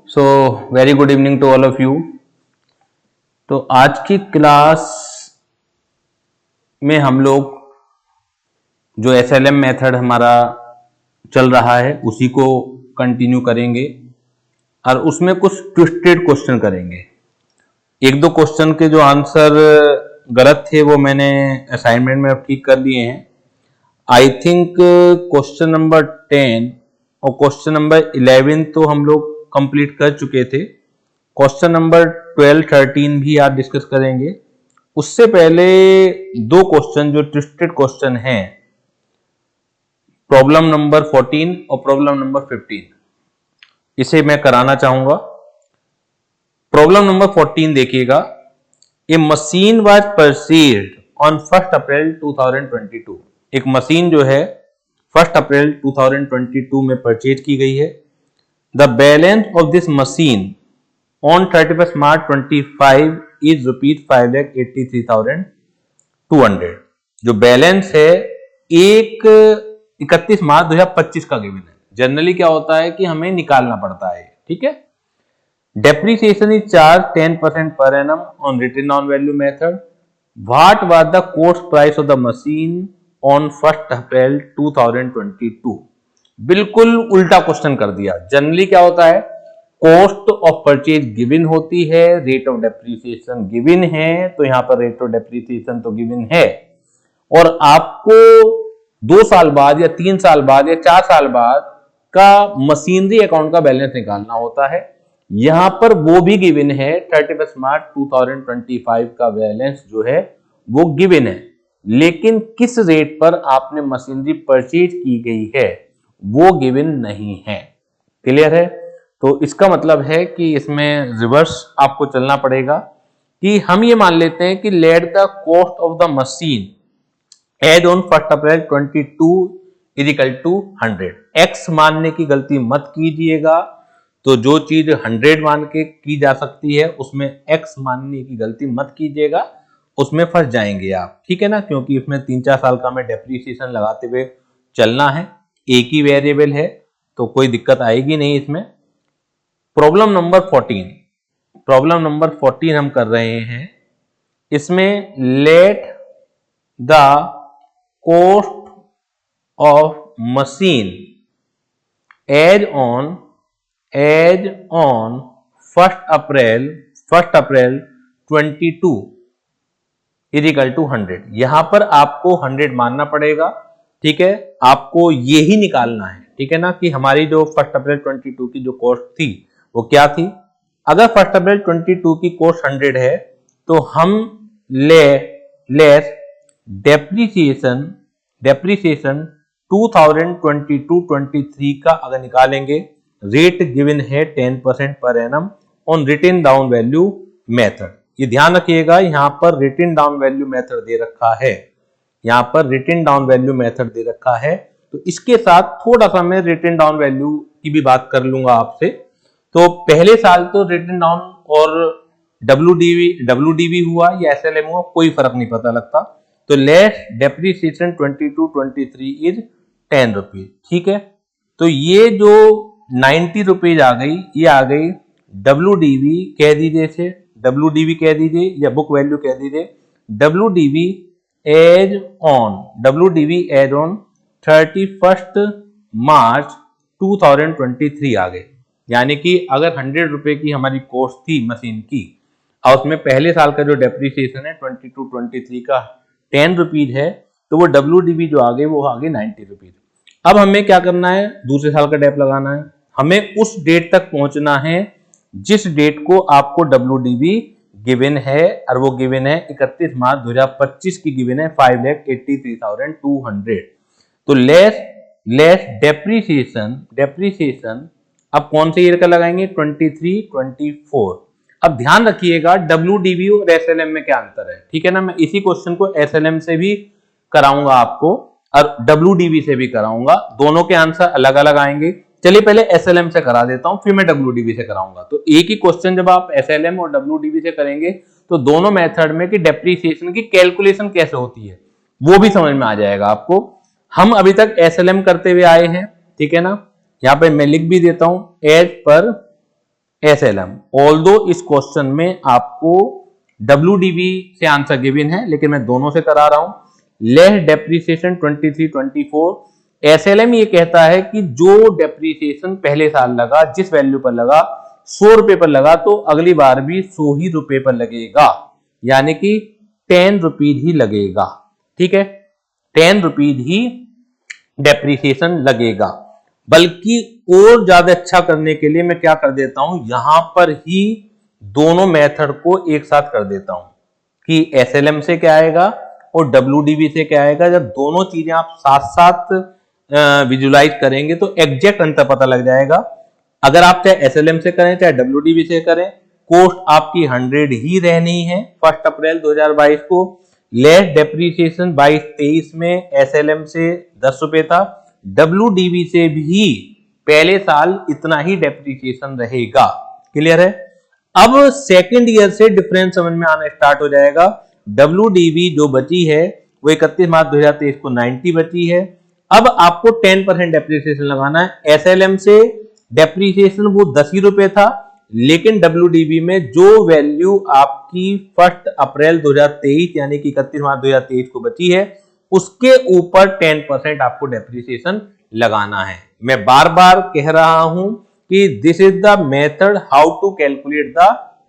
So very good evening to all of you. तो आज की क्लास में हम लोग जो एसएलएम मेथड हमारा चल रहा है उसी को कंटिन्यू करेंगे और उसमें कुछ ट्विस्टेड क्वेश्चन करेंगे। एक दो क्वेश्चन के जो आंसर गलत थे वो मैंने असाइनमेंट में ठीक कर लिए हैं। आई थिंक क्वेश्चन नंबर 10 और क्वेश्चन नंबर 11 तो हम लोग कंप्लीट कर चुके थे। क्वेश्चन नंबर 12, 13 भी आज डिस्कस करेंगे। उससे पहले दो क्वेश्चन जो ट्विस्टेड क्वेश्चन हैं, प्रॉब्लम नंबर 14 और प्रॉब्लम नंबर 15, इसे मैं कराना चाहूंगा। प्रॉब्लम नंबर 14 देखिएगा। ए machine was purchased on 1 April 2022। एक मशीन जो है 1 अप्रैल 2022 में परचेज की गई है। The balance of this machine on 31 March 25 is rupees 5,83,200। जो बैलेंस है 31 मार्च 2025 का गिवन है। जनरली क्या होता है कि हमें निकालना पड़ता है, ठीक है। Depreciation is charge 10% per annum on written down value method. What was the cost price of the machine on 1 April 2022। बिल्कुल उल्टा क्वेश्चन कर दिया। जनरली क्या होता है, कॉस्ट ऑफ परचेज गिवन होती है, रेट ऑफ डेप्रिसिएशन गिवन है, तो यहां पर रेट ऑफ डेप्रिसिएशन तो गिवन है और आपको 2 साल बाद या 3 साल बाद या 4 साल बाद का मशीनरी अकाउंट का बैलेंस निकालना होता है। यहां पर वो भी गिवन है, 31 मार्च 2025 का बैलेंस जो है वो गिवन है, लेकिन किस रेट पर आपने मशीनरी परचेज की गई है वो गिवन नहीं है। क्लियर है? तो इसका मतलब है कि इसमें रिवर्स आपको चलना पड़ेगा कि हम ये मान लेते हैं कि let the cost of the machine as on 1 April 22 is equal to 100। X मानने की गलती मत कीजिएगा। तो जो चीज 100 मान के की जा सकती है उसमें एक्स मानने की गलती मत कीजिएगा, उसमें फंस जाएंगे आप, ठीक है ना। क्योंकि इसमें 3-4 साल का हमें डेप्रिसिएशन लगाते हुए चलना है, एक ही वेरिएबल है तो कोई दिक्कत आएगी नहीं इसमें। प्रॉब्लम नंबर 14 हम कर रहे हैं। इसमें let the cost of machine as on 1 April 22 is equal to 100। यहां पर आपको 100 मानना पड़ेगा, ठीक है। आपको ये ही निकालना है, ठीक है ना, कि हमारी जो 1 अप्रैल 22 की जो कॉस्ट थी वो क्या थी। अगर 1 अप्रैल 22 की कॉस्ट 100 है तो हम लेस डेप्रिसिएशन 2022-23 का अगर निकालेंगे, रेट गिवन है 10% per annum on written down value method. ये ध्यान रखिएगा, यहां पर रिटन डाउन वैल्यू मेथड दे रखा है, यहां पर रिटन डाउन वैल्यू मेथड दे रखा है। तो इसके साथ थोड़ा सा मैं रिटन डाउन वैल्यू की भी बात कर लूंगा आपसे। तो पहले साल तो रिटन डाउन और डब्ल्यूडीवी हुआ या एसएलएम हुआ कोई फर्क नहीं पता लगता। तो लेस डेप्रिसिएशन 22-23 इज 10 रुपीज, ठीक है। तो ये जो 90 रुपीज आ गई, ये आ गई डब्ल्यूडीवी कह दीजिए, इसे डब्ल्यूडीवी कह दीजिए या बुक वैल्यू कह दीजिए। डब्ल्यूडीवी एज ऑन 31 मार्च 2023 आ गए। यानी कि अगर 100 रुपए की हमारी कॉस्ट थी मशीन की और उसमें पहले साल का जो डेप्रिसिएशन है 22-23 का 10 रुपीज है, तो वो डब्ल्यूडीवी जो आ गए वो आ गए 90 रुपीज। अब हमें क्या करना है, दूसरे साल का डेप लगाना है। हमें उस डेट तक पहुंचना है जिस डेट को आपको डब्ल्यूडीवी गिवन है, और वो गिवन है 31 मार्च 2025 की गिवन है 5,83,200। तो लेस डेप्रिसिएशन अब कौन से ईयर का लगाएंगे, 23-24। अब ध्यान रखिएगा डब्ल्यूडीवी और एसएलएम में क्या अंतर है, ठीक है ना। मैं इसी क्वेश्चन को एसएलएम से भी कराऊंगा आपको और डब्ल्यूडीवी से भी कराऊंगा, दोनों के आंसर अलग अलग आएंगे। चलिए पहले एसएलएम से करा देता हूं, फिर मैं डब्ल्यूडीवी से कराऊंगा। तो एक ही क्वेश्चन जब आप एसएलएम और डब्ल्यूडीवी से करेंगे तो दोनों मेथड में कि डेप्रिसिएशन की कैलकुलेशन कैसे होती है वो भी समझ में आ जाएगा आपको। हम अभी तक एसएलएम करते हुए आए हैं, ठीक है ना। यहां पे मैं लिख भी देता हूं, एज पर SLM। ऑल्दो इस क्वेश्चन में आपको WDV से आंसर गिवन है, लेकिन मैं दोनों से करा रहा हूं। Less depreciation 23-24। SLM ये कहता है कि जो डेप्रीसिएशन पहले साल लगा, जिस वैल्यू पर लगा, 100 रुपए पर लगा, तो अगली बार भी 100 ही रुपए पर लगेगा, यानी कि 10 रुपीज ही लगेगा। ठीक है, 10 रुपीज ही डेप्रीसिएशन लगेगा। बल्कि और ज्यादा अच्छा करने के लिए मैं क्या कर देता हूं, यहां पर ही दोनों मेथड को एक साथ कर देता हूं कि SLM से क्या आएगा और WDV से क्या आएगा। जब दोनों चीजें आप साथ साथ विजुलाइज करेंगे तो एग्जैक्ट अंतर पता लग जाएगा। अगर आप चाहे SLM से करें चाहे WDV से करें, कॉस्ट आपकी 100 ही रहनी है 1 अप्रैल 2022 को। लेस डेप्रीसिएशन 22-23 में SLM से 10 रुपए था, WDV से भी पहले साल इतना ही डेप्रीसिएशन रहेगा। क्लियर है? अब सेकंड ईयर से डिफरेंस समझ में आना स्टार्ट हो जाएगा। WDV जो बची है वो 31 मार्च 2023 को 90 बची है। अब आपको 10% डेप्रीसिएशन लगाना है। SLM से डेप्रीसिएशन वो 10 ही रुपए था, लेकिन WDV में जो वैल्यू आपकी 1 अप्रैल 2023 यानी कि 31 मार्च 2023 को बची है, उसके ऊपर 10% आपको डेप्रीसिएशन लगाना है। मैं बार बार कह रहा हूं कि this is the method how to calculate the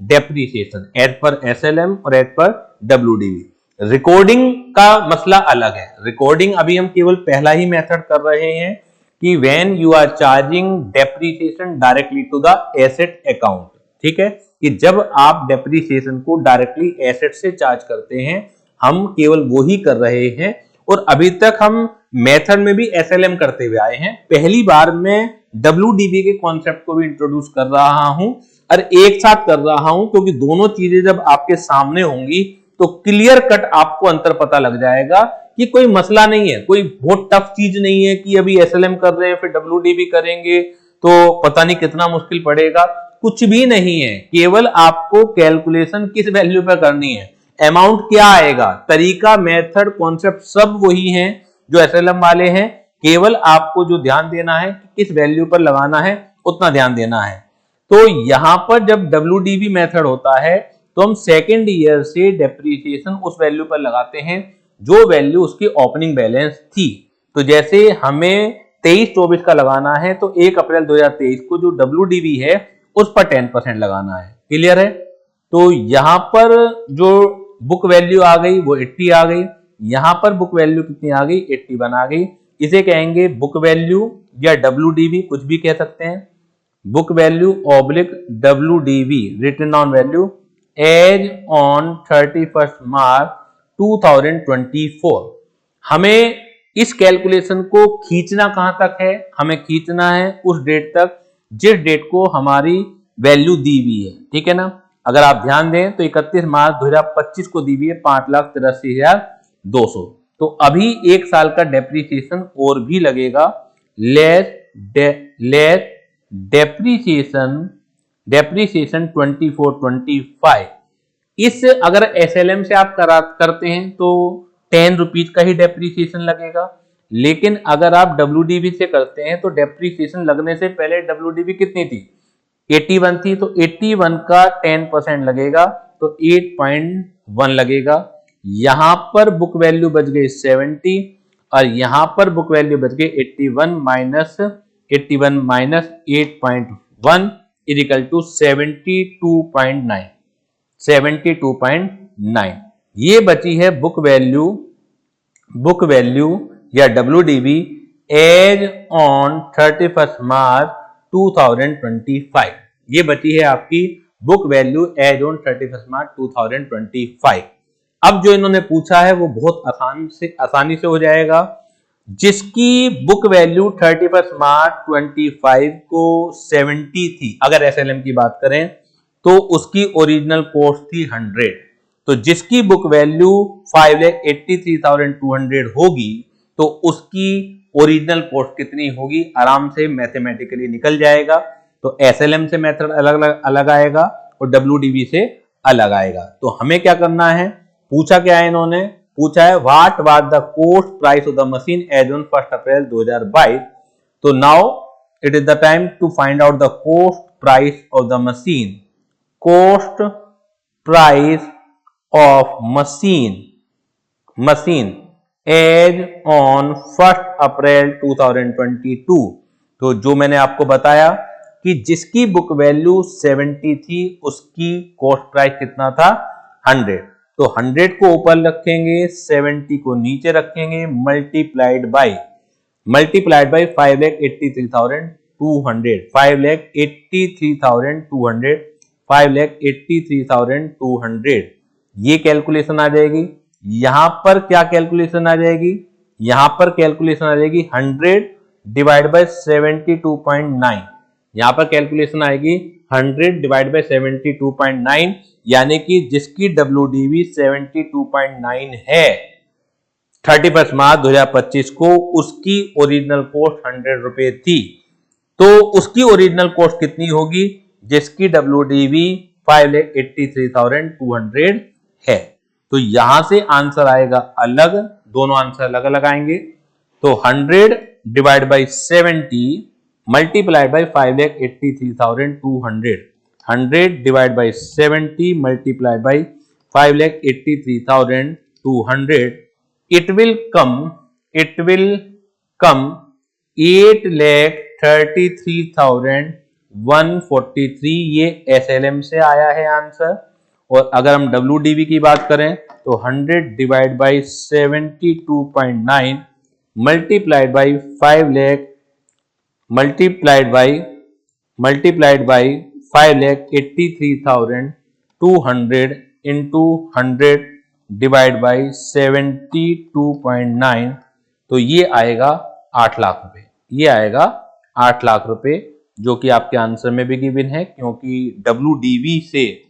depreciation as per SLM और एज पर WDV। रिकॉर्डिंग का मसला अलग है। रिकॉर्डिंग अभी हम केवल पहला ही मेथड कर रहे हैं कि when you are charging depreciation directly to the asset account. ठीक है, कि जब आप डेप्रीसिएशन को डायरेक्टली एसेट से चार्ज करते हैं, हम केवल वो ही कर रहे हैं। और अभी तक हम मेथड में भी SLM करते हुए आए हैं। पहली बार मैं WDV के कॉन्सेप्ट को भी इंट्रोड्यूस कर रहा हूं और एक साथ कर रहा हूं, क्योंकि दोनों चीजें जब आपके सामने होंगी तो क्लियर कट आपको अंतर पता लग जाएगा कि कोई मसला नहीं है, कोई बहुत टफ चीज नहीं है कि अभी SLM कर रहे हैं फिर WDV करेंगे तो पता नहीं कितना मुश्किल पड़ेगा। कुछ भी नहीं है, केवल आपको कैलकुलेशन किस वैल्यू पर करनी है, अमाउंट क्या आएगा, तरीका, मेथड, कॉन्सेप्ट सब वही है जो SLM वाले हैं। केवल आपको जो ध्यान देना है कि किस वैल्यू पर लगाना है, उतना ध्यान देना है। तो यहां पर जब WDV मेथड होता है तो हम सेकेंड ईयर से डेप्रीसिएशन उस वैल्यू पर लगाते हैं जो वैल्यू उसकी ओपनिंग बैलेंस थी। तो जैसे हमें 23-24 का लगाना है तो 1 अप्रैल 2023 को जो WDV है उस पर 10% लगाना है। क्लियर है? तो यहां पर जो बुक वैल्यू आ गई वो 80 आ गई, यहां पर बुक वैल्यू कितनी आ गई, 81 आ गई। इसे कहेंगे बुक वैल्यू या WDV, कुछ भी कह सकते हैं। Book value oblique WDV, written on value as on 31 March 2024। हमें इस कैलकुलेशन को खींचना कहां तक है, हमें खींचना है उस डेट तक जिस डेट को हमारी वैल्यू दी हुई है। ठीक है ना? अगर आप ध्यान दें तो 31 मार्च 2025 को दी हुई है 5,83,200। तो अभी एक साल का डेप्रीसिएशन और भी लगेगा। Less depreciation 24-25। इस अगर SLM से आप करते हैं तो 10 रुपीज का ही डेप्रीसिएशन लगेगा, लेकिन अगर आप WDV से करते हैं तो डेप्रीसिएशन लगने से पहले WDV कितनी थी, 81 थी, तो 81 का 10% लगेगा तो 8.1 लगेगा। यहां पर बुक वैल्यू बच गई 70 और यहां पर बुक वैल्यू बच गई 81 माइनस 8.1 इक्वल टू 72.9। 72.9 ये बची है बुक वैल्यू या WDV एज ऑन 31 मार्च 2025। ये बची है आपकी बुक वैल्यू एज ऑन 31 मार्च 2025। अब जो इन्होंने पूछा है वो बहुत आसानी से हो जाएगा। जिसकी बुक वैल्यू 31 मार्च 25 को 70 थी, अगर SLM की बात करें तो उसकी ओरिजिनल कॉस्ट थी 100। तो जिसकी बुक वैल्यू 5,83,200 होगी तो उसकी ओरिजिनल कॉस्ट कितनी होगी, आराम से मैथमेटिकली निकल जाएगा। तो SLM से मेथड अलग आएगा और WDV से अलग आएगा। तो हमें क्या करना है, पूछा क्या है इन्होंने, पूछा है what was the cost price of the machine as on 1 April 2022। तो now it is the time to find out the cost price of the machine, cost price of machine as on 1 April 2022। तो जो मैंने आपको बताया कि जिसकी book value 70 थी उसकी कॉस्ट प्राइस कितना था 100, तो 100 को ऊपर रखेंगे 70 को नीचे रखेंगे मल्टीप्लाइड बाय 5,83,200 5,83,200 ये कैलकुलेशन आ जाएगी। यहां पर क्या कैलकुलेशन आ जाएगी, यहां पर कैलकुलेशन आ जाएगी 100 डिवाइड बाय 72.9, यहां पर कैलकुलेशन आएगी 100 डिवाइड बाय 72.9, यानी कि जिसकी WDV 72.9 है 31 मार्च 2025 को, उसकी ओरिजिनल कॉस्ट 100 रुपए थी। तो उसकी ओरिजिनल कॉस्ट कितनी होगी, जिसकी WDV 5,83,200 है। तो यहां से आंसर आएगा अलग, दोनों आंसर अलग अलग आएंगे। तो 100 divide by 70 multiplied by 5,83,200, 100 divide by 70 multiplied by 5,83,200, it will come 8,33,143। ये SLM से आया है आंसर। और अगर हम WDV की बात करें तो 100 divide by 72.9 multiplied by 5 lakh multiplied by 5,83,200 into 100 divide by 72.9, तो ये आएगा 8 लाख रुपए। ये आएगा 8 लाख रुपए, जो कि आपके आंसर में भी गिवन है, क्योंकि WDV से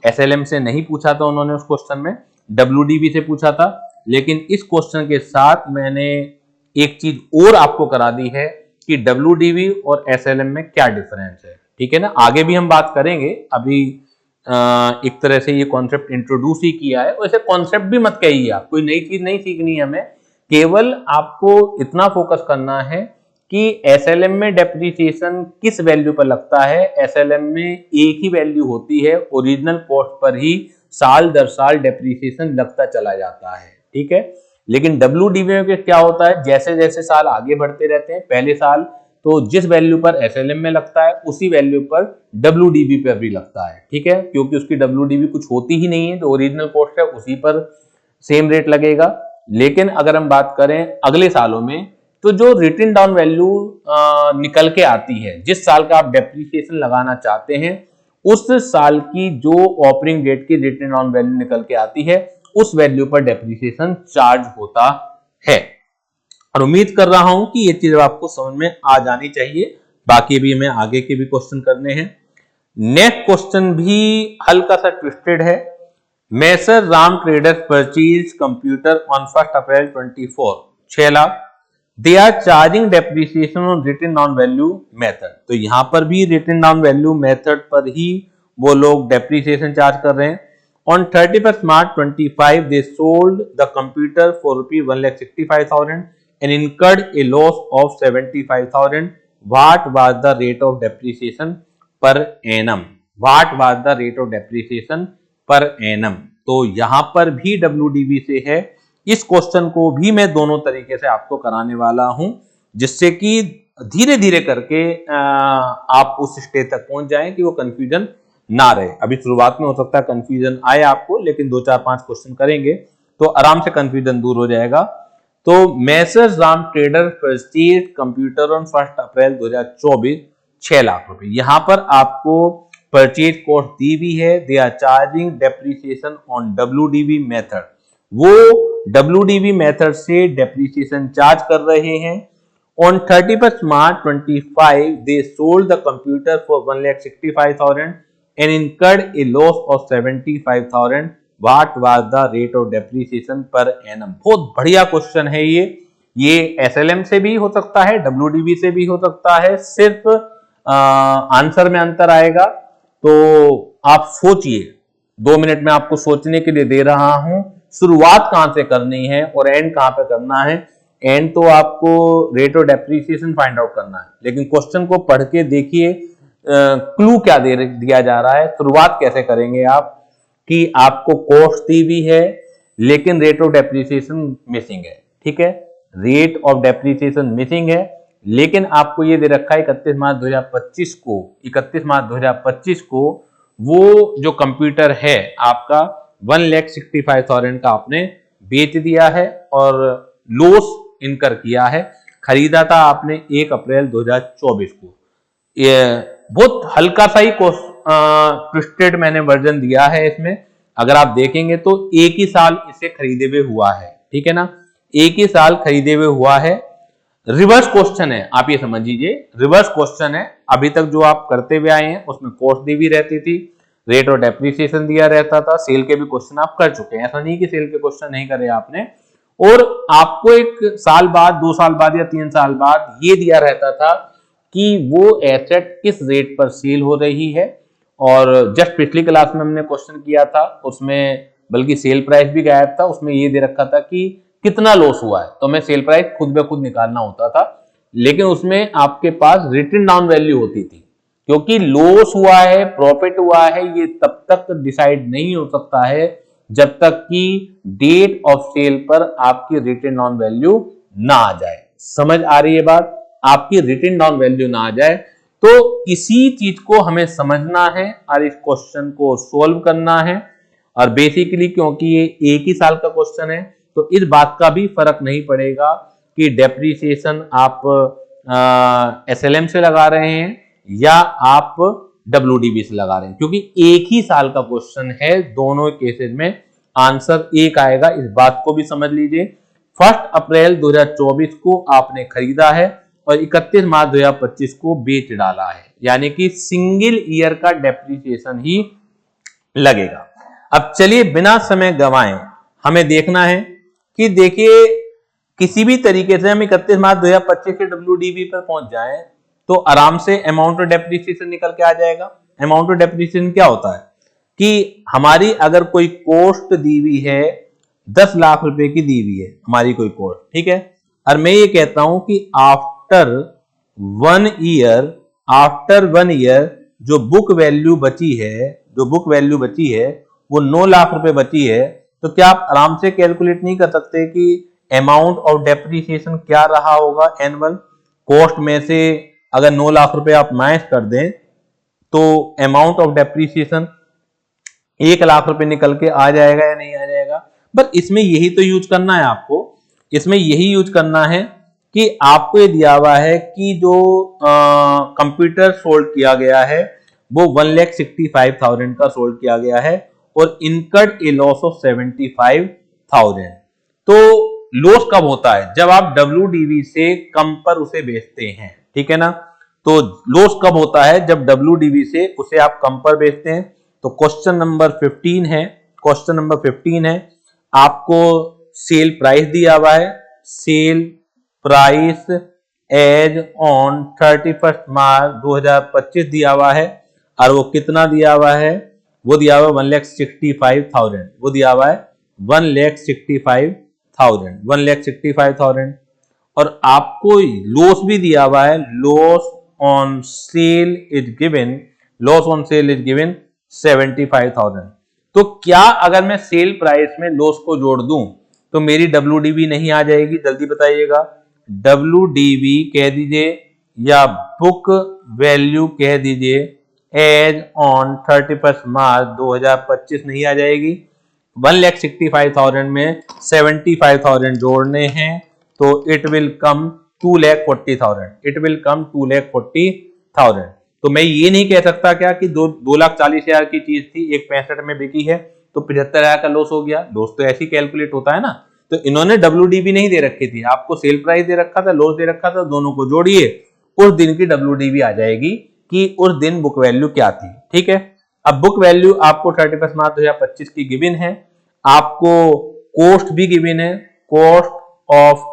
SLM से नहीं पूछा था उन्होंने उस क्वेश्चन में, WDV से पूछा था। लेकिन इस क्वेश्चन के साथ मैंने एक चीज और आपको करा दी है कि WDV और SLM में क्या डिफरेंस है, ठीक है ना। आगे भी हम बात करेंगे, अभी एक तरह से ये कॉन्सेप्ट इंट्रोड्यूस ही किया है। वैसे कॉन्सेप्ट भी मत कहिए, आप कोई नई चीज नहीं सीखनी है हमें, केवल आपको इतना फोकस करना है कि SLM में डेप्रिसिएशन किस वैल्यू पर लगता है। SLM में एक ही वैल्यू होती है, ओरिजिनल कॉस्ट पर ही साल दर साल डेप्रिसिएशन लगता चला जाता है, ठीक है। लेकिन WDV में क्या होता है, जैसे जैसे साल आगे बढ़ते रहते हैं, पहले साल तो जिस वैल्यू पर SLM में लगता है उसी वैल्यू पर WDV पर भी लगता है, ठीक है, क्योंकि उसकी WDV कुछ होती ही नहीं है, जो ओरिजिनल कॉस्ट है उसी पर सेम रेट लगेगा। लेकिन अगर हम बात करें अगले सालों में, तो जो रिटन डाउन वैल्यू निकल के आती है, जिस साल का आप डेप्रिसिएशन लगाना चाहते हैं, उस साल की जो ऑपरिंग डेट की रिटन डाउन वैल्यू निकल के आती है, उस वैल्यू पर डेप्रिसिएशन चार्ज होता है। और उम्मीद कर रहा हूं कि ये चीज आपको समझ में आ जानी चाहिए। बाकी भी हमें आगे के भी क्वेश्चन करने हैं। नेक्स्ट क्वेश्चन भी हल्का सा ट्विस्टेड है। Messrs Ram traders purchase computer on 1 April 24, 6 lakh. They are charging depreciation on written down value method. तो यहां पर भी रिटन डाउन वैल्यू मेथड पर ही वो लोग डेप्रिसिएशन चार्ज कर रहे हैं। On 31st March 25, they sold the computer for ₹1,65,000 and incurred a loss of 75,000. What was the rate of depreciation per annum? What was the rate of depreciation per annum? तो यहां पर भी WDV से है। इस क्वेश्चन को भी मैं दोनों तरीके से आपको कराने वाला हूं, जिससे कि धीरे धीरे करके आप उस स्टेज तक पहुंच जाएं कि वो कंफ्यूजन ना रहे। अभी शुरुआत में हो सकता है कंफ्यूजन आए आपको, लेकिन 2-4-5 क्वेश्चन करेंगे तो आराम से कंफ्यूजन दूर हो जाएगा। तो messrs Ram traders purchase computer on 1 April 2024, 6 lakh रुपए। यहां पर आपको परचेज कॉस्ट दी हुई है। They are charging depreciation on WDV method. वो WDV मेथड से डेप्रिसिएशन चार्ज कर रहे हैं। On 31st March 25, they sold the computer for 1,65,000 and incurred a loss of 75,000. What was the rate of depreciation per annum? बहुत बढ़िया question है ये SLM से भी हो सकता है, WDV से भी हो सकता है, सिर्फ आंसर में अंतर आएगा। तो आप सोचिए, 2 मिनट में आपको सोचने के लिए दे रहा हूं, शुरुआत कहां से करनी है और एंड कहां पे करना है। एंड तो आपको rate of depreciation find out करना है, लेकिन क्वेश्चन को पढ़ के देखिए क्लू क्या दिया जा रहा है, शुरुआत कैसे करेंगे आप, कि आपको कॉस्ट दी हुई है लेकिन रेट ऑफ डेप्रिसिएशन मिसिंग है, ठीक है, रेट ऑफ डेप्रिसिएशन मिसिंग है, लेकिन आपको ये दे रखा है 31 मार्च 2025 को, 31 मार्च 2025 को वो जो कंप्यूटर है आपका 1,65,000 का आपने बेच दिया है और लॉस इनकर किया है। खरीदा था आपने 1 अप्रैल 2024 को। ये बहुत हल्का सा ही ट्विस्टेड मैंने वर्जन दिया है इसमें। अगर आप देखेंगे तो एक ही साल इसे खरीदे हुए हुआ है, ठीक है ना, एक ही साल खरीदे हुए हुआ है। रिवर्स क्वेश्चन है, आप ये समझ लीजिए रिवर्स क्वेश्चन है। अभी तक जो आप करते हुए आए हैं उसमें कॉस्ट दी भी रहती थी, रेट और डेप्रिसिएशन दिया रहता था, सेल के भी क्वेश्चन आप कर चुके हैं, ऐसा नहीं कि सेल के क्वेश्चन नहीं करे आपने। और आपको एक साल बाद, 2 साल बाद या 3 साल बाद ये दिया रहता था कि वो एसेट किस रेट पर सेल हो रही है। और जस्ट पिछली क्लास में हमने क्वेश्चन किया था, उसमें बल्कि सेल प्राइस भी गायब था, उसमें ये दे रखा था कि कितना लॉस हुआ है, तो मैं सेल प्राइस खुद ब खुद निकालना होता था, लेकिन उसमें आपके पास रिटन डाउन वैल्यू होती थी, क्योंकि लॉस हुआ है प्रॉफिट हुआ है ये तब तक डिसाइड नहीं हो सकता है जब तक कि डेट ऑफ सेल पर आपकी रिटन डाउन वैल्यू ना आ जाए। समझ आ रही है बात, आपकी रिटन डाउन वैल्यू ना आ जाए। तो इसी चीज को हमें समझना है और इस क्वेश्चन को सोल्व करना है। और बेसिकली क्योंकि ये एक ही साल का क्वेश्चन है तो इस बात का भी फर्क नहीं पड़ेगा कि डेप्रिसिएशन आप एसएलएम से लगा रहे हैं या आप डब्ल्यूडीबी से लगा रहे हैं, क्योंकि एक ही साल का क्वेश्चन है, दोनों केसेस में आंसर एक आएगा, इस बात को भी समझ लीजिए। 1 अप्रैल 2024 को आपने खरीदा है और 31 मार्च 2025 को बेच डाला है, यानी कि सिंगल ईयर का डेप्रिसिएशन ही लगेगा। अब चलिए बिना समय गंवाए हमें देखना है कि देखिए किसी भी तरीके से हम 31 मार्च 2025 के डब्ल्यूडीबी पर पहुंच जाएं तो आराम से अमाउंट ऑफ डेप्रिसिएशन निकल के आ जाएगा। अमाउंट ऑफ डेप्रिसिएशन क्या होता है कि हमारी अगर कोई कॉस्ट दी हुई है 10 लाख रुपए की दी हुई है हमारी कोई कॉस्ट, ठीक है, और मैं ये कहता हूं कि आफ्टर 1 ईयर जो बुक वैल्यू बची है वो 9 लाख रुपए बची है, तो क्या आप आराम से कैलकुलेट नहीं कर सकते कि अमाउंट ऑफ डेप्रिसिएशन क्या रहा होगा एनुअल कॉस्ट में से? अगर 9 लाख रुपए आप माइनस कर दें तो अमाउंट ऑफ डेप्रिसिएशन 1 लाख रुपए निकल के आ जाएगा या नहीं आ जाएगा? बस इसमें यही तो यूज करना है आपको, इसमें यही यूज करना है कि आपको ये दिया हुआ है कि जो कंप्यूटर सोल्ड किया गया है वो 1,65,000 का सोल्ड किया गया है और इनकर्ड ए लॉस ऑफ 75,000। तो लॉस कब होता है? जब आप डब्ल्यूडीवी से कम पर उसे बेचते हैं, ठीक है ना। तो लॉस कब होता है? जब डब्ल्यूडीवी से उसे आप कम पर बेचते हैं। तो क्वेश्चन नंबर 15 है, आपको सेल प्राइस दिया हुआ है, सेल प्राइस एज ऑन 31 मार्च 2025 दिया हुआ है, और वो कितना दिया हुआ है? वो दिया हुआ है 1,65,000, वो दिया हुआ है 1,65,000, और आपको लॉस भी दिया हुआ है, loss on cell is given 75,000। तो क्या अगर मैं सेल प्राइस में लॉस को जोड़ दूं तो मेरी डब्ल्यूडीवी नहीं आ जाएगी? जल्दी बताइएगा। डब्ल्यूडीवी कह दीजिए या बुक वैल्यू कह दीजिए एज ऑन 31 मार्च 2025 नहीं आ जाएगी। 1,65,000 में 75,000 जोड़ने हैं तो इट विल कम 2,40,000। तो मैं ये नहीं कह सकता क्या कि 2,40,000 की चीज थी, 1,65 में बिकी है तो 75,000 का लॉस हो गया। लॉस तो ऐसे कैलकुलेट होता है ना। तो इन्होंने डब्ल्यूडीवी नहीं दे रखी थी, आपको सेल प्राइस दे रखा था, लॉस दे रखा था, दोनों को जोड़िए उस दिन की डब्ल्यूडीवी आ जाएगी कि उस दिन बुक वैल्यू क्या थी, ठीक है। अब बुक वैल्यू आपको 31 मार्च 2025 की गिवन है, आपको कॉस्ट भी गिवन है, cost of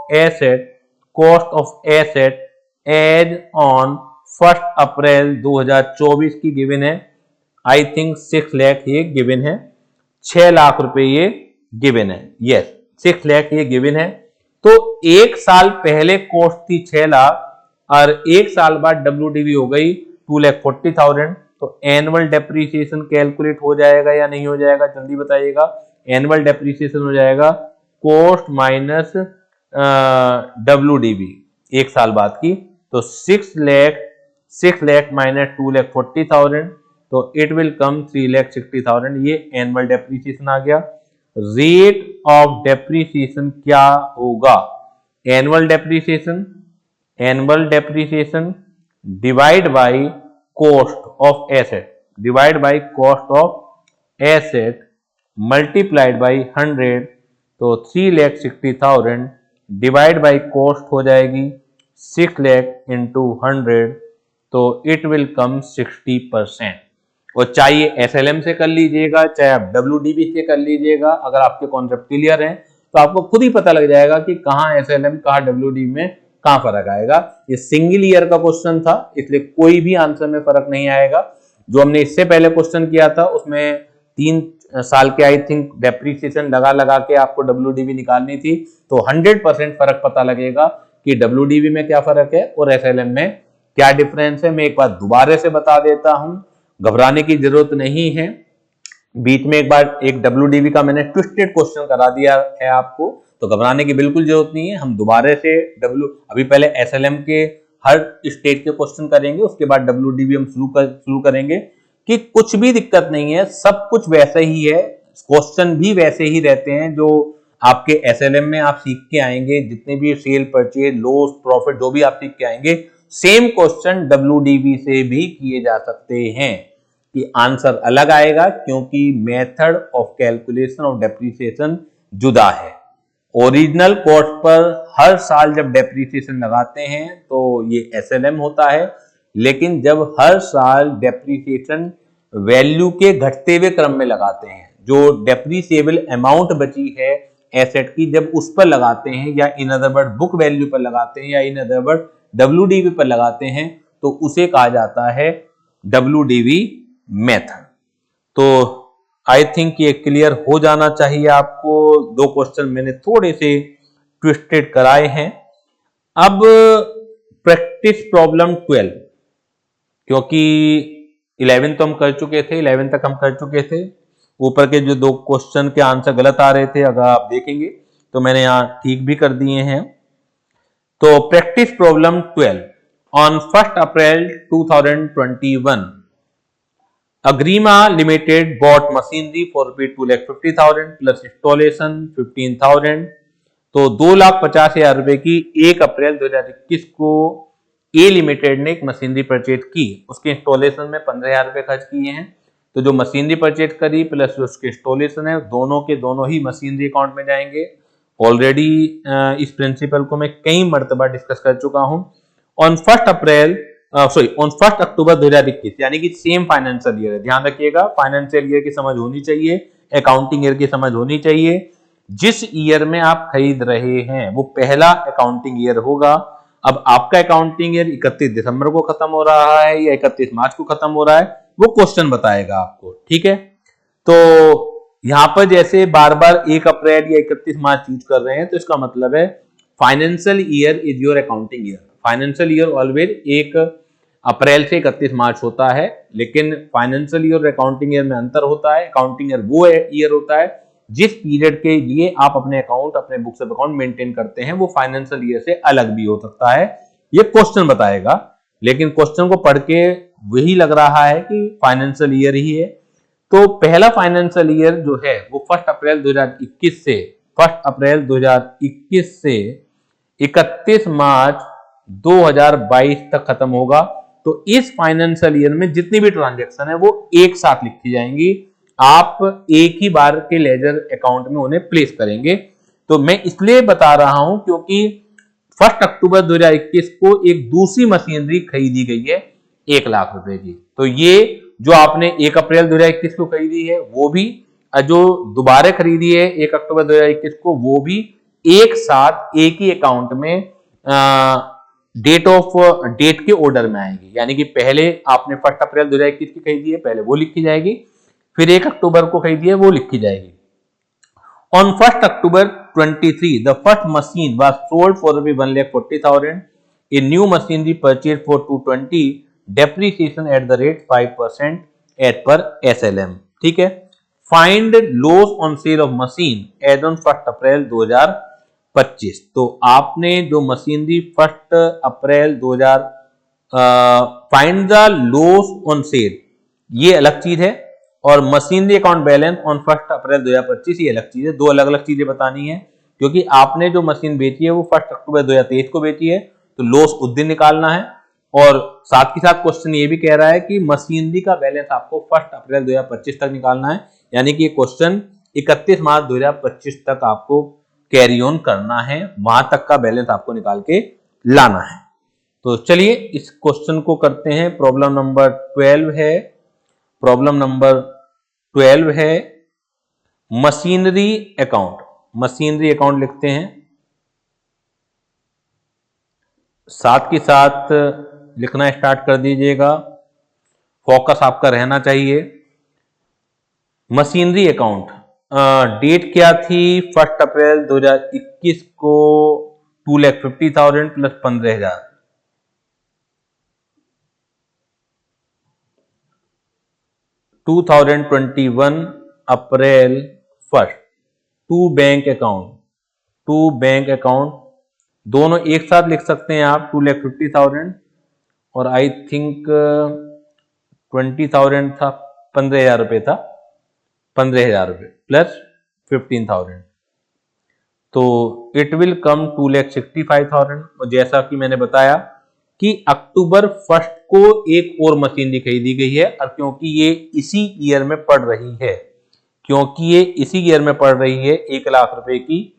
asset as on 1 April 2024 की गिवन है। आई थिंक 6 लाख ये गिवन है, 6 लाख रुपए ये गिवन है, यस 6 लाख ये गिवन है। तो एक साल पहले कॉस्ट थी 6 लाख और एक साल बाद डब्ल्यूडीवी हो गई 2,40,000, तो एनुअल डेप्रीसिएशन कैलकुलेट हो जाएगा या नहीं हो जाएगा, जल्दी बताइएगा। एनुअल डेप्रीसिएशन हो जाएगा कॉस्ट माइनस WDV एक साल बाद की, तो 6 लाख माइनस 2,40,000, तो इट विल कम 3,60,000। ये एनुअल डेप्रीसिएशन आ गया। रेट ऑफ डेप्रीसिएशन क्या होगा? Annual depreciation divide by cost of asset multiplied by 100, तो 3,60,000 डिवाइड बाय कॉस्ट हो जाएगी 6 लाख इंटू 100, तो इट विल कम 60%। और चाहे SLM से कर लीजिएगा, चाहे आप WDV से कर लीजिएगा, अगर आपके कॉन्सेप्ट क्लियर हैं तो आपको खुद ही पता लग जाएगा कि कहाँ SLM कहाँ WDV में कहाँ फर्क आएगा। ये सिंगल ईयर का क्वेश्चन था, इसलिए कोई भी आंसर में फर्क नहीं आएगा। जो हमने इससे पहले क्वेश्चन किया था उसमें 3 साल के आई थिंक डेप्रीसिएशन लगा के आपको WDV निकालनी थी, तो 100% फर्क पता लगेगा कि WDV में क्या फर्क है और SLM में क्या डिफरेंस है। मैं एक बार दोबारा से बता देता हूं, घबराने की जरूरत नहीं है। बीच में एक बार एक WDV का मैंने ट्विस्टेड क्वेश्चन करा दिया है आपको, तो घबराने की बिल्कुल जरूरत नहीं है। हम दोबारा से अभी पहले SLM के हर स्टेट के क्वेश्चन करेंगे, उसके बाद WDV हम शुरू करेंगे। कि कुछ भी दिक्कत नहीं है, सब कुछ वैसा ही है, क्वेश्चन भी वैसे ही रहते हैं जो आपके SLM में आप सीख के आएंगे। जितने भी सेल परचेज लॉस प्रॉफिट जो भी आप सीख के आएंगे, सेम क्वेश्चन WDV से भी किए जा सकते हैं। कि आंसर अलग आएगा क्योंकि method of calculation of depreciation जुदा है। ओरिजिनल कॉस्ट पर हर साल जब डेप्रीसिएशन लगाते हैं तो ये SLM होता है, लेकिन जब हर साल डेप्रीसिएशन वैल्यू के घटते हुए क्रम में लगाते हैं, जो डेप्रीसिएबल अमाउंट बची है एसेट की, जब उस पर लगाते हैं या in other word book value पर लगाते हैं या इन अदर वर्ड WDV पर लगाते हैं, तो उसे कहा जाता है WDV मेथड। तो आई थिंक ये क्लियर हो जाना चाहिए आपको। 2 क्वेश्चन मैंने थोड़े से ट्विस्टेड कराए हैं। अब प्रैक्टिस प्रॉब्लम 12, क्योंकि 11 तो हम कर चुके थे, 11 तक हम कर चुके थे। ऊपर के जो 2 क्वेश्चन के आंसर गलत आ रहे थे, अगर आप देखेंगे तो मैंने यहां ठीक भी कर दिए हैं। तो practice problem 12, on 1 April 2021 Agrima Limited bought machinery for ₹2,50,000 plus installation 15,000, तो 2,50,000 रुपए की 1 अप्रैल 2021 को ए लिमिटेड ने एक मशीनरी परचेज की। उसके इंस्टॉलेशन में 15,000 रुपए खर्च किए हैं। तो जो मशीनरी परचेज करी प्लस उसके इंस्टॉलेशन है, दोनों के दोनों ही मशीनरी अकाउंट में जाएंगे। ऑलरेडी इस प्रिंसिपल को मैं कई मर्तबा डिस्कस कर चुका हूं। ऑन 1 अक्टूबर 2021, यानी कि सेम फाइनेंशियल ईयर है। ध्यान रखिएगा, फाइनेंशियल ईयर की समझ होनी चाहिए, अकाउंटिंग ईयर की समझ होनी चाहिए। जिस ईयर में आप खरीद रहे हैं वो पहला अकाउंटिंग ईयर होगा। अब आपका अकाउंटिंग ईयर 31 दिसंबर को खत्म हो रहा है या 31 मार्च को खत्म हो रहा है, वो क्वेश्चन बताएगा आपको, ठीक है। तो यहां पर जैसे बार बार 1 अप्रैल या 31 मार्च यूज कर रहे हैं, तो इसका मतलब है financial year is your accounting year. Financial year always 1 अप्रैल से 31 मार्च होता है, लेकिन फाइनेंशियल ईयर और अकाउंटिंग ईयर में अंतर होता है। अकाउंटिंग ईयर वो ईयर होता है जिस पीरियड के लिए आप अपने अकाउंट, अपने बुक्स ऑफ अकाउंट मेंटेन करते हैं, वो फाइनेंशियल ईयर से अलग भी हो सकता है। ये क्वेश्चन बताएगा, लेकिन क्वेश्चन को पढ़ के वही लग रहा है कि फाइनेंशियल ईयर ही है। तो पहला फाइनेंशियल ईयर जो है वो 1 अप्रैल 2021 से 31 मार्च 2022 तक खत्म होगा। तो इस फाइनेंशियल ईयर में जितनी भी ट्रांजैक्शन है वो एक साथ लिखी जाएंगी। आप एक ही बार के लेजर अकाउंट में उन्हें प्लेस करेंगे। तो मैं इसलिए बता रहा हूं क्योंकि 1 अक्टूबर 2021 को एक दूसरी मशीनरी खरीदी गई है 1 लाख रुपए की। तो ये जो आपने 1 अप्रैल 2021 को खरीदी है वो भी, जो दोबारा खरीदी है 1 अक्टूबर 2021 को, वो भी एक साथ एक ही अकाउंट में डेट के ऑर्डर में आएंगी। यानी कि पहले आपने 1 अप्रैल 2021 की खरीदी है, पहले वो लिखी जाएगी, फिर 1 अक्टूबर को खरीदी है वो लिखी जाएगी। On 1 October 23 the first machine was sold for ₹1,40,000। A new machinery purchase for 220 depreciation at the rate 5% at per SLM। ठीक है। Find loss on sale of machine as on 1 April 2025। तो आपने जो machinery 1 April 2000 find the loss on sale, ये अलग चीज है, और machinery account balance on 1 April 2025 ये अलग चीज है। दो अलग अलग चीजें बतानी है, क्योंकि आपने जो मशीन बेची है वो 1 अक्टूबर 2023 को बेची है, तो लॉस उस दिन निकालना है। और साथ ही साथ क्वेश्चन ये भी कह रहा है कि मशीनरी का बैलेंस आपको 1 अप्रैल 2025 तक निकालना है, यानी कि ये क्वेश्चन 31 मार्च 2025 तक आपको कैरी ऑन करना है, वहां तक का बैलेंस आपको निकाल के लाना है। तो चलिए इस क्वेश्चन को करते हैं। प्रॉब्लम नंबर 12 है, प्रॉब्लम नंबर 12 है मशीनरी अकाउंट। मशीनरी अकाउंट लिखते हैं, साथ के साथ लिखना स्टार्ट कर दीजिएगा, फोकस आपका रहना चाहिए। मशीनरी अकाउंट डेट क्या थी? 1 अप्रैल 2021 को 2,50,000 plus 15,000। 2021 April 1 to bank account, to bank account दोनों एक साथ लिख सकते हैं आप। 2,50,000 और आई थिंक 20,000 था, 15,000 रुपये था, 15,000 रुपये प्लस 15,000, तो इट विल कम 2,65,000। और जैसा कि मैंने बताया कि अक्टूबर 1 को एक और मशीनरी खरीदी गई है, और क्योंकि ये इसी ईयर में पड़ रही है, क्योंकि ये इसी ईयर में पड़ रही है 1 लाख रुपए की,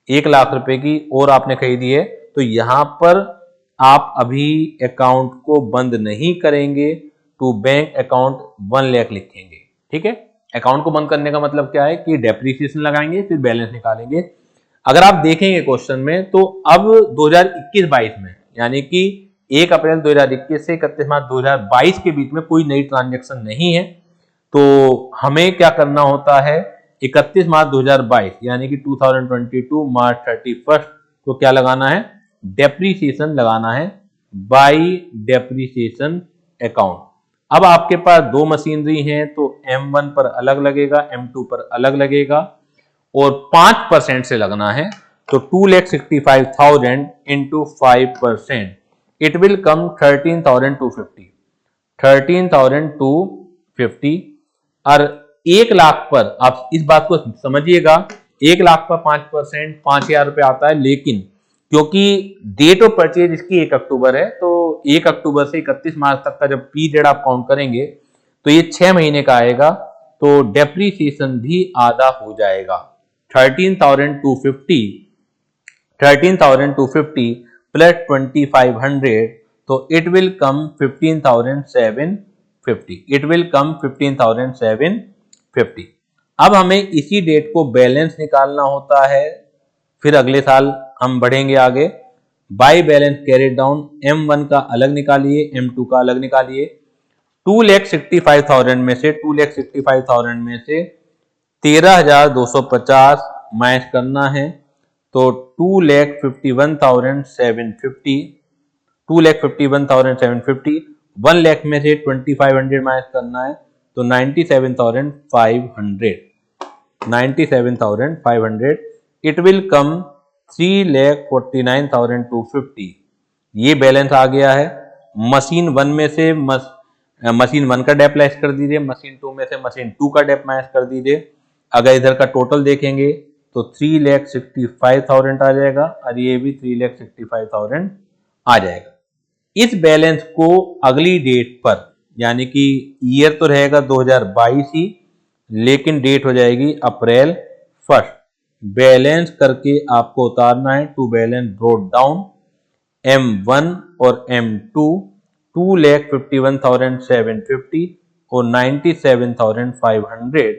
1 लाख रुपए की और आपने खरीदी है, तो यहां पर आप अभी अकाउंट को बंद नहीं करेंगे, टू बैंक अकाउंट 1 लाख लिखेंगे। ठीक है। अकाउंट को बंद करने का मतलब क्या है कि डेप्रीसिएशन लगाएंगे, फिर बैलेंस निकालेंगे। अगर आप देखेंगे क्वेश्चन में, तो अब 2021-22 में, यानी कि 1 अप्रैल 2021 से 31 मार्च 2022 के बीच में कोई नई ट्रांजैक्शन नहीं है, तो हमें क्या करना होता है? 31 मार्च 2022 यानी कि 2022 मार्च 31 को क्या लगाना है? डेप्रीसिएशन लगाना है, बाई डेप्रीसिएशन अकाउंट। अब आपके पास दो मशीनरी हैं, तो M1 पर अलग लगेगा, M2 पर अलग लगेगा, और 5% से लगना है, तो 2,65,000 इंटू 5%, इट विल कम 13,250, 13,250। और 1 लाख पर आप इस बात को समझिएगा, 1 लाख पर 5%, 5,000 रुपये आता है, लेकिन क्योंकि डेट ऑफ परचेज इसकी 1 अक्टूबर है, तो 1 अक्टूबर से 31 मार्च तक का जब पीरियड आप काउंट करेंगे, तो ये 6 महीने का आएगा, तो डेप्रीसिएशन भी आधा हो जाएगा। 13,250 प्लस 2,500, तो it will come 15,750, it will come 15,750। अब हमें इसी डेट को बैलेंस निकालना होता है, फिर अगले साल हम बढ़ेंगे आगे। By balance carry down, M1 का अलग निकालिए, M2 का अलग निकालिए। 2,65,000 में से 2,65,000 में से 13,250 माइनस करना है, तो 2,51,750, 2,51,750, 1 लाख में से 2,500 माइनस करना है, तो 97,500, 97,500, इट विल कम 3,49,250। ये बैलेंस आ गया है। मशीन 1 में से मशीन 1 का डेप लेस कर दीजिए, मशीन 2 में से मशीन 2 का डेप माइनस कर दीजिए। अगर इधर का टोटल देखेंगे तो 3,65,000 आ जाएगा, और ये भी 3,65,000 आ जाएगा। इस बैलेंस को अगली डेट पर, यानी कि ईयर तो रहेगा 2022 ही, लेकिन डेट हो जाएगी अप्रैल 1, बैलेंस करके आपको उतारना है। To balance brought down, M1 और M2 2,51,750 और 97,500,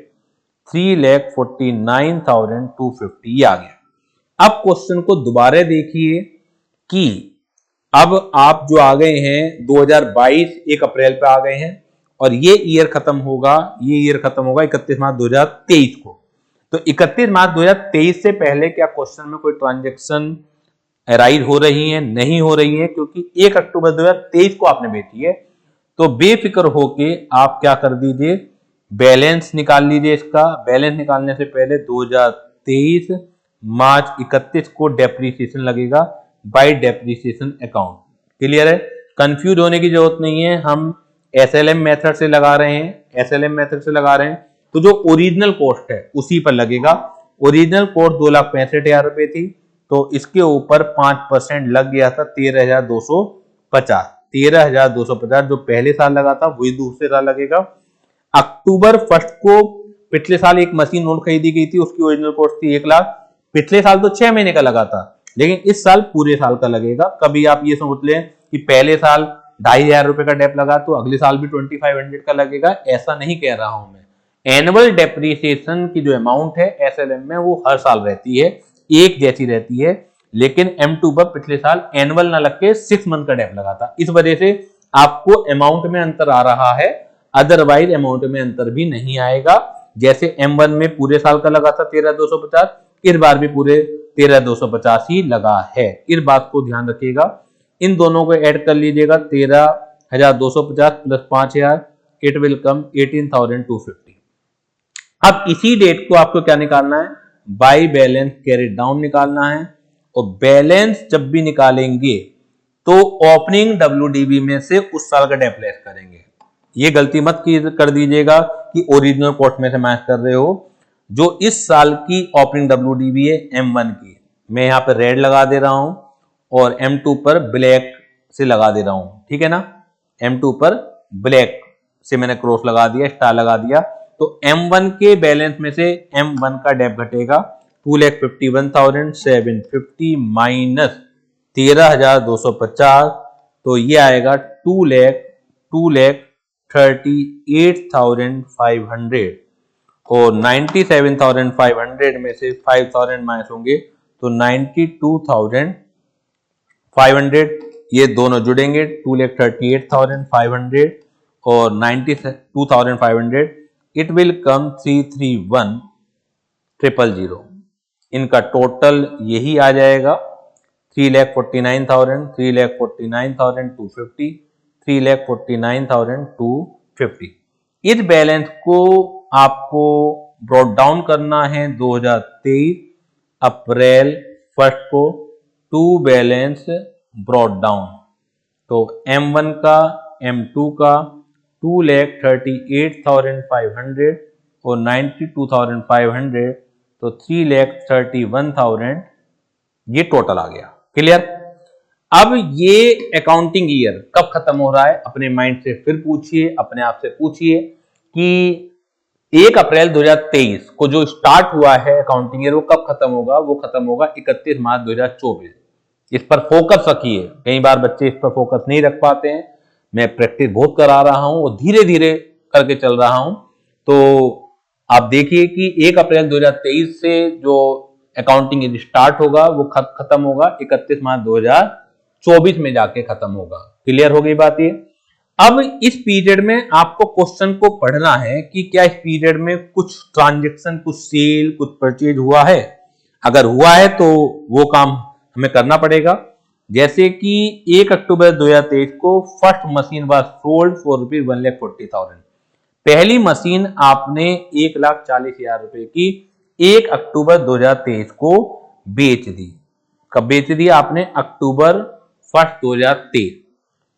3,49,250 आ गया। अब क्वेश्चन को दोबारा देखिए कि अब आप जो आ गए हैं 2022 1 अप्रैल पे आ गए हैं, और ये ईयर खत्म होगा, ये ईयर खत्म होगा 31 मार्च 2023 को। तो 31 मार्च 2023 से पहले क्या क्वेश्चन में कोई ट्रांजैक्शन अराइज हो रही है? नहीं हो रही है, क्योंकि 1 अक्टूबर 2023 को आपने बेची है, तो बेफिक्र होके आप क्या कर दीजिए, बैलेंस निकाल लीजिए। इसका बैलेंस निकालने से पहले 2023 मार्च 31 को डेप्रीसिएशन लगेगा बाय डेप्रीसिएशन अकाउंट। क्लियर है? कंफ्यूज होने की जरूरत नहीं है, हम एसएलएम मेथड से लगा रहे हैं, एसएलएम मेथड से लगा रहे हैं, तो जो ओरिजिनल कॉस्ट है उसी पर लगेगा। ओरिजिनल कॉस्ट 2,65,000 रुपए थी, तो इसके ऊपर 5% लग गया था 13,250। 13,250 जो पहले साल लगा था वही दूसरे साल लगेगा। अक्टूबर 1 को पिछले साल एक मशीन नोट खरीदी गई थी, उसकी ओरिजिनल कॉस्ट थी 1 लाख। पिछले साल तो 6 महीने का लगा था, लेकिन इस साल पूरे साल का लगेगा। कभी आप ये समझ लें कि पहले साल 2,500 रुपए का डेप लगा तो अगले साल भी 2,500 का लगेगा, ऐसा नहीं कह रहा हूं मैं। एनुअल डेप्रिसिएशन की जो अमाउंट है एसएलएम में वो हर साल रहती है, एक जैसी रहती है, लेकिन M2 पर पिछले साल एनुअल ना लग के 6 मंथ का डेप लगा था, इस वजह से आपको अमाउंट में अंतर आ रहा है, अदरवाइज अमाउंट में अंतर भी नहीं आएगा। जैसे M1 में पूरे साल का लगा था 13,250, इस बार भी पूरे 13,250 ही लगा है। इस बात को ध्यान रखिएगा, इन दोनों को ऐड कर लीजिएगा, 13,250 प्लस 5,000, इट विल कम 18,250। अब इसी डेट को आपको क्या निकालना है, बाय बैलेंस कैरिड डाउन निकालना है। और बैलेंस जब भी निकालेंगे तो ओपनिंग WDV में से उस साल का डेप लेस करेंगे। ये गलती मत कर दीजिएगा कि ओरिजिनल कॉस्ट में से माइनस कर रहे हो। जो इस साल की ओपनिंग WDV है M1 की, मैं यहां पर रेड लगा दे रहा हूं और M2 पर ब्लैक से लगा दे रहा हूं, ठीक है ना। M2 पर ब्लैक से मैंने क्रॉस लगा दिया, स्टार लगा दिया, तो M1 के बैलेंस में से M1 का डेप घटेगा 2,51,750 माइनस 13,250, तो ये आएगा 2,38,500 और 97,500 में से 5,000 माइनस होंगे तो 92,500, ये दोनों जुड़ेंगे 2,38,500 और 92,500, इट विल कम 331,000। इनका टोटल यही आ जाएगा 3,49,000, 3,49,250, 3,49,250। इस बैलेंस को आपको ब्रॉट डाउन करना है 2023 अप्रैल 1 को, टू बैलेंस ब्रॉट डाउन। तो M1 का M2 का 2,38,500 और 92,500, तो 3,31,000 ये टोटल आ गया। क्लियर? अब ये अकाउंटिंग ईयर कब खत्म हो रहा है, अपने माइंड से फिर पूछिए, अपने आप से पूछिए कि 1 अप्रैल 2023 को जो स्टार्ट हुआ है अकाउंटिंग ईयर वो कब खत्म होगा। वो खत्म होगा 31 मार्च 2024। इस पर फोकस रखिए, कई बार बच्चे इस पर फोकस नहीं रख पाते हैं। मैं प्रैक्टिस बहुत करा रहा हूं और धीरे धीरे करके चल रहा हूं, तो आप देखिए कि 1 अप्रैल 2023 से जो अकाउंटिंग ईयर स्टार्ट होगा वो खत्म होगा 31 मार्च 2024 में जाके खत्म होगा। क्लियर हो गई बात ये? अब इस पीरियड में आपको क्वेश्चन को पढ़ना है कि क्या इस पीरियड में कुछ ट्रांजैक्शन, कुछ सेल, कुछ परचेज हुआ है। अगर हुआ है तो वो काम हमें करना पड़ेगा। जैसे कि 1 अक्टूबर 2023 को first machine was sold for ₹1,40,000। पहली मशीन आपने 1,40,000 रुपए की 1 अक्टूबर 2023 को बेच दी। कब बेच दी आपने? अक्टूबर 1 2023।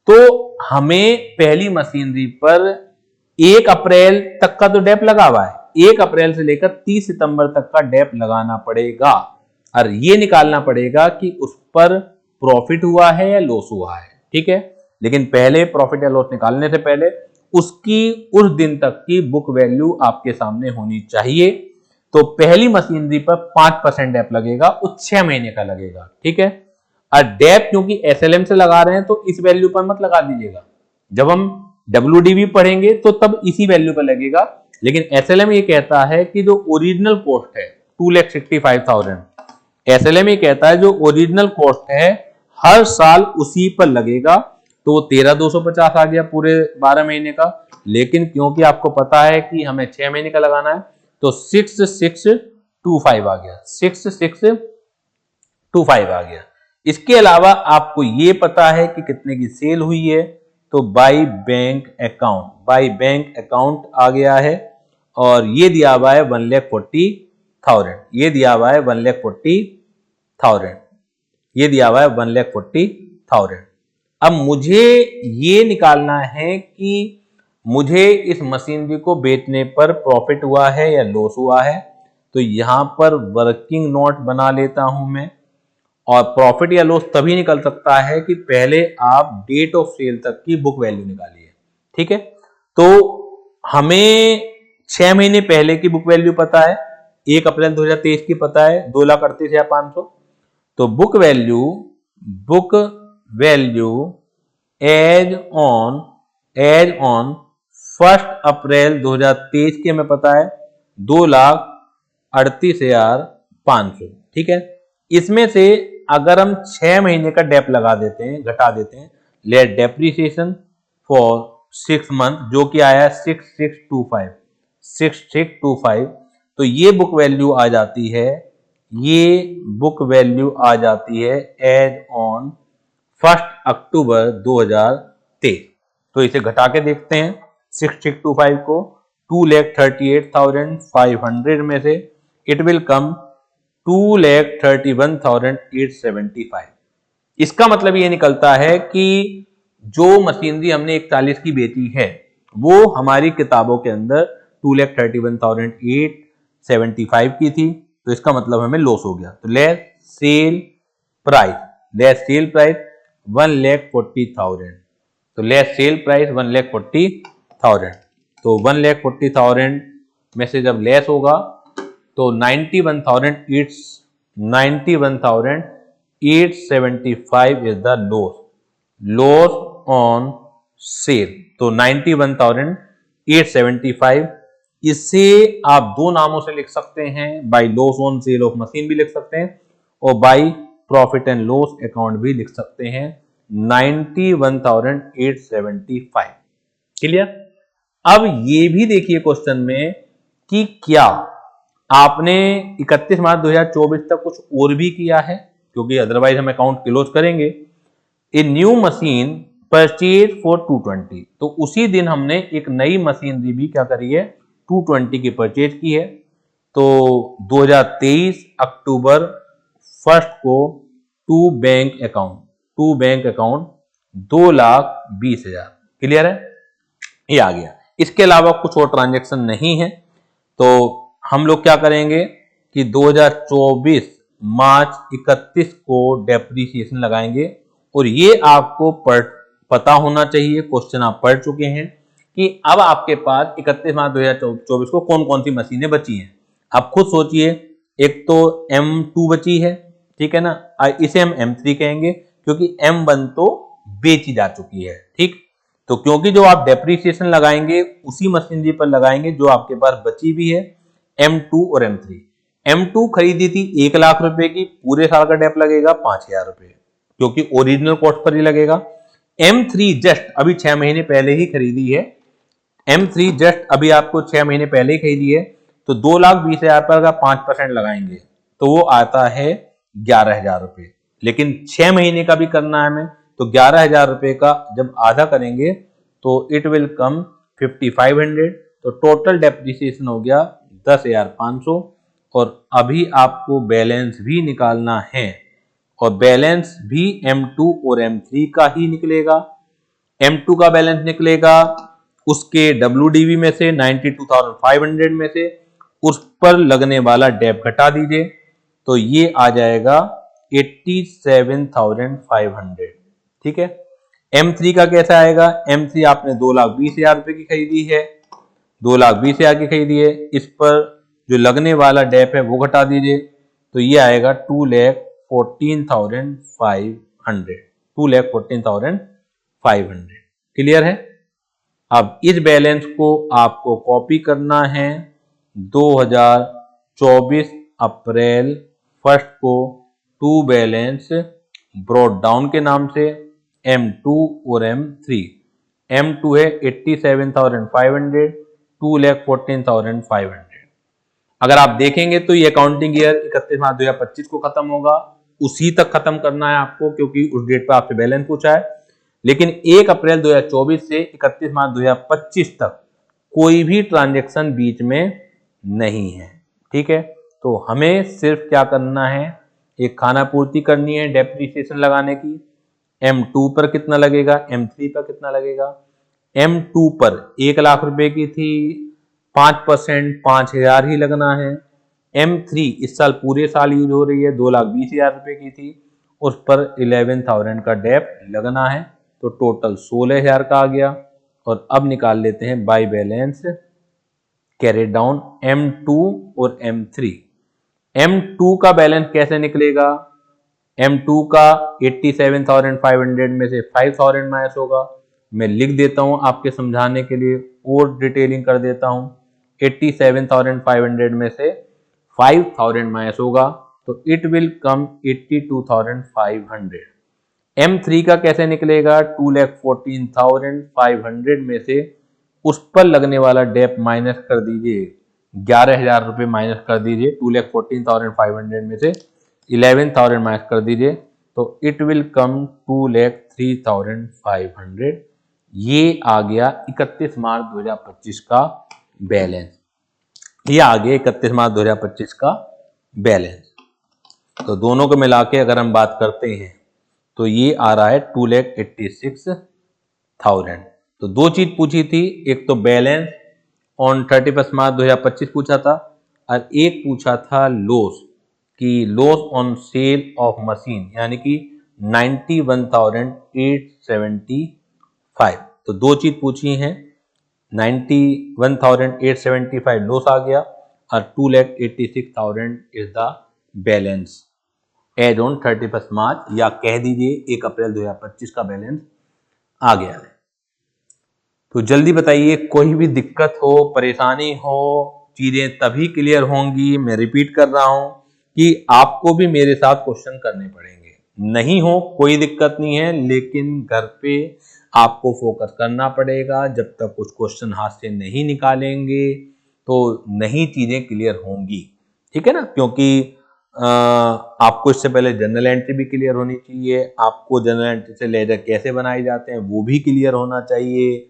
तो हमें पहली मशीनरी पर 1 अप्रैल तक का तो डेप लगा हुआ है, 1 अप्रैल से लेकर 30 सितंबर तक का डेप लगाना पड़ेगा और ये निकालना पड़ेगा कि उस पर प्रॉफिट हुआ है या लॉस हुआ है। ठीक है, लेकिन पहले प्रॉफिट या लॉस निकालने से पहले उसकी उस दिन तक की बुक वैल्यू आपके सामने होनी चाहिए। तो पहली मशीनरी पर 5% डेप लगेगा, वो 6 महीने का लगेगा। ठीक है, और डेप क्योंकि एसएलएम से लगा रहे हैं तो इस वैल्यू पर मत लगा दीजिएगा। जब हम डब्ल्यूडीवी पढ़ेंगे तो तब इसी वैल्यू पर लगेगा, लेकिन एसएलएम ये कहता है कि जो ओरिजिनल कॉस्ट है 2,65,000, एसएलएम ये कहता है जो ओरिजिनल कॉस्ट है हर साल उसी पर लगेगा। तो 13,250 आ गया पूरे 12 महीने का, लेकिन क्योंकि आपको पता है कि हमें 6 महीने का लगाना है तो 6,625 आ गया, 6,625 आ गया। इसके अलावा आपको ये पता है कि कितने की सेल हुई है, तो by bank account, by bank account आ गया है और ये दिया हुआ है 1,40,000, ये दिया हुआ है 1,40,000, ये दिया हुआ है 1,40,000। अब मुझे ये निकालना है कि मुझे इस मशीनरी को बेचने पर प्रॉफिट हुआ है या लॉस हुआ है। तो यहां पर वर्किंग नोट बना लेता हूं मैं, और प्रॉफिट या लॉस तभी निकल सकता है कि पहले आप डेट ऑफ सेल तक की बुक वैल्यू निकालिए। ठीक है, तो हमें 6 महीने पहले की बुक वैल्यू पता है, 1 अप्रैल 2023 की पता है 2,38,500। तो बुक वैल्यू एज ऑन 1 अप्रैल 2023 की हमें पता है 2,38,500। ठीक है, इसमें से अगर हम 6 महीने का डेप लगा देते हैं, घटा देते हैं, लेट डेप्रिसिएशन फॉर 6 मंथ जो कि आया 6625, तो ये बुक वैल्यू आ जाती है, ये बुक वैल्यू आ जाती है एज ऑन 1 अक्टूबर 2023। तो इसे घटा के देखते हैं, 6625 को 2,38,500 में से इट विल कम 2,31,875। इसका मतलब ये निकलता है कि जो मशीनरी हमने 41 की बेची है वो हमारी किताबों के अंदर 2,31,875 की थी, तो इसका मतलब हमें लॉस हो गया। तो लेस सेल प्राइस 1,40,000, तो लेस सेल प्राइस 1,40,000। तो 1,40,000 में से जब लेस होगा तो 91,875 is the loss on cell. तो 91,875, इसे आप दो नामों से लिख सकते हैं, by loss on sale of machine भी लिख सकते हैं और by profit and loss account भी लिख सकते हैं। 91,875 क्लियर। अब ये भी देखिए क्वेश्चन में कि क्या आपने 31 मार्च 2024 तक कुछ और भी किया है, क्योंकि अदरवाइज हम अकाउंट क्लोज करेंगे। A new machine purchase for 220, तो उसी दिन हमने एक नई मशीनरी भी क्या करी है, 220 की परचेज की है। तो 2023 अक्टूबर 1 को टू बैंक अकाउंट 2,20,000, क्लियर है, ये आ गया। इसके अलावा कुछ और ट्रांजैक्शन नहीं है, तो हम लोग क्या करेंगे कि 2024 मार्च 31 को डेप्रिसिएशन लगाएंगे। और ये आपको पता होना चाहिए, क्वेश्चन आप पढ़ चुके हैं कि अब आपके पास 31 मार्च 2024 को कौन कौन सी मशीनें बची हैं। आप खुद सोचिए, एक तो M2 बची है, ठीक है ना, इसे हम M3 कहेंगे क्योंकि M1 तो बेची जा चुकी है। ठीक, तो क्योंकि जो आप डेप्रिसिएशन लगाएंगे उसी मशीनरी पर लगाएंगे जो आपके पास बची भी है, M2 और M3। M2 खरीदी थी 1 लाख रुपए की, पूरे साल का डेप लगेगा 5,000 रुपए, क्योंकि ओरिजिनल कॉस्ट पर ही लगेगा। M3 जस्ट अभी 6 महीने पहले ही खरीदी है, M3 जस्ट अभी आपको 6 महीने पहले ही खरीदी है, तो 2,20,000 पर अगर 5% लगाएंगे तो वो आता है 11,000 रुपए। लेकिन 6 महीने का भी करना है हमें, तो 11,000 रुपए का जब आधा करेंगे तो इट विल कम 5,500, तो टोटल डेप्रिसिएशन हो गया 10,500। और अभी आपको बैलेंस भी निकालना है, और बैलेंस भी M2 और M3 का ही निकलेगा। M2 का बैलेंस निकलेगा उसके WDV में से 92,500 में से, उस पर लगने वाला डेप घटा दीजिए, तो ये आ जाएगा 87,500। ठीक है, M3 का कैसा आएगा, M3 आपने 2,20,000 रुपए की खरीदी है, 2,20,000 की खरीदी है, इस पर जो लगने वाला डेप है वो घटा दीजिए, तो ये आएगा 2,14,500। क्लियर है। अब इस बैलेंस को आपको कॉपी करना है 2024 अप्रैल 1 को टू बैलेंस ब्रॉट डाउन के नाम से M2 और M3। M2 है 87,500, 2,14,500। अगर आप देखेंगे तो ये अकाउंटिंग ईयर 31 मार्च 2025 को खत्म होगा, उसी तक खत्म करना है आपको, क्योंकि उस डेट पर आपसे बैलेंस पूछा है। लेकिन 1 अप्रैल 2024 से 31 मार्च 2025 तक कोई भी ट्रांजैक्शन बीच में नहीं है। ठीक है, तो हमें सिर्फ क्या करना है, एक खाना पूर्ति करनी है डेप्रीसिएशन लगाने की। M2 पर कितना लगेगा, M3 पर कितना लगेगा। M2 पर 1 लाख रुपए की थी, 5% 5,000 ही लगना है। M3 इस साल पूरे साल यूज हो रही है, 2,20,000 रुपए की थी, उस पर 11,000 का डेप लगना है, तो टोटल 16,000 का आ गया। और अब निकाल लेते हैं by balance carry down M2 और M3। M2 का बैलेंस कैसे निकलेगा, M2 का 87,500 में से 5,000 माइनस होगा। मैं लिख देता हूं आपके समझाने के लिए और डिटेलिंग कर देता हूं। 87,500 में से 5,000 माइनस होगा तो इट विल कम 82,500। M3 का कैसे निकलेगा, 2,14,500 में से उस पर लगने वाला डेप माइनस कर दीजिए, 11,000 रुपये माइनस कर दीजिए। 2,14,500 में से 11,000 माइनस कर दीजिए तो इट विल कम 2,03,500। ये आ गया 31 मार्च 2025 का बैलेंस। ये आ गया 31 मार्च 2025 का बैलेंस। तो दोनों को मिला के अगर हम बात करते हैं तो ये आ रहा है 2,86,000। तो दो चीज पूछी थी, एक तो बैलेंस ऑन 31 मार्च 2025 पूछा था और एक पूछा था लॉस कि loss on sale of machine, यानी कि 91,875। तो दो चीज पूछी हैं, 91,875 लॉस आ गया और 2,86,000 is the balance as on 31 March, या कह दीजिए 1 अप्रैल 2025 का बैलेंस आ गया है। तो जल्दी बताइए, कोई भी दिक्कत हो, परेशानी हो, चीजें तभी क्लियर होंगी, मैं रिपीट कर रहा हूं, कि आपको भी मेरे साथ क्वेश्चन करने पड़ेंगे। नहीं हो कोई दिक्कत नहीं है, लेकिन घर पे आपको फोकस करना पड़ेगा। जब तक कुछ क्वेश्चन हाथ से नहीं निकालेंगे तो नहीं चीजें क्लियर होंगी। ठीक है ना, क्योंकि आपको इससे पहले जनरल एंट्री भी क्लियर होनी चाहिए, आपको जनरल एंट्री से लेजर कैसे बनाए जाते हैं वो भी क्लियर होना चाहिए।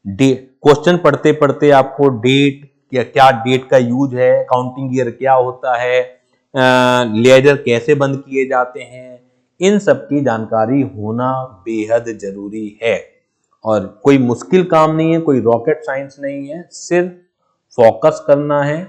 क्वेश्चन पढ़ते पढ़ते आपको डेट क्या डेट का यूज है, काउंटिंग ईयर क्या होता है, लेजर कैसे बंद किए जाते हैं, इन सब की जानकारी होना बेहद जरूरी है। और कोई मुश्किल काम नहीं है, कोई रॉकेट साइंस नहीं है, सिर्फ फोकस करना है,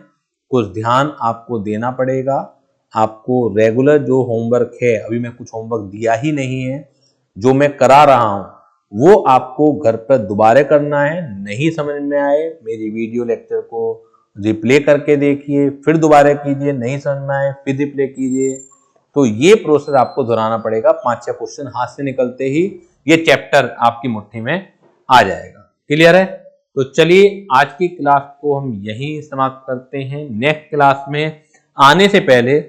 कुछ ध्यान आपको देना पड़ेगा। आपको रेगुलर जो होमवर्क है, अभी मैं कुछ होमवर्क दिया ही नहीं है, जो मैं करा रहा हूं वो आपको घर पर दोबारा करना है। नहीं समझ में आए मेरी वीडियो लेक्चर को रिप्ले करके देखिए, फिर दोबारा कीजिए, नहीं समझ में आए फिर रिप्ले कीजिए। तो ये प्रोसेस आपको दोहराना पड़ेगा। 5-6 क्वेश्चन हाथ से निकलते ही ये चैप्टर आपकी मुट्ठी में आ जाएगा। क्लियर है? तो चलिए आज की क्लास को हम यहीं समाप्त करते हैं। नेक्स्ट क्लास में आने से पहले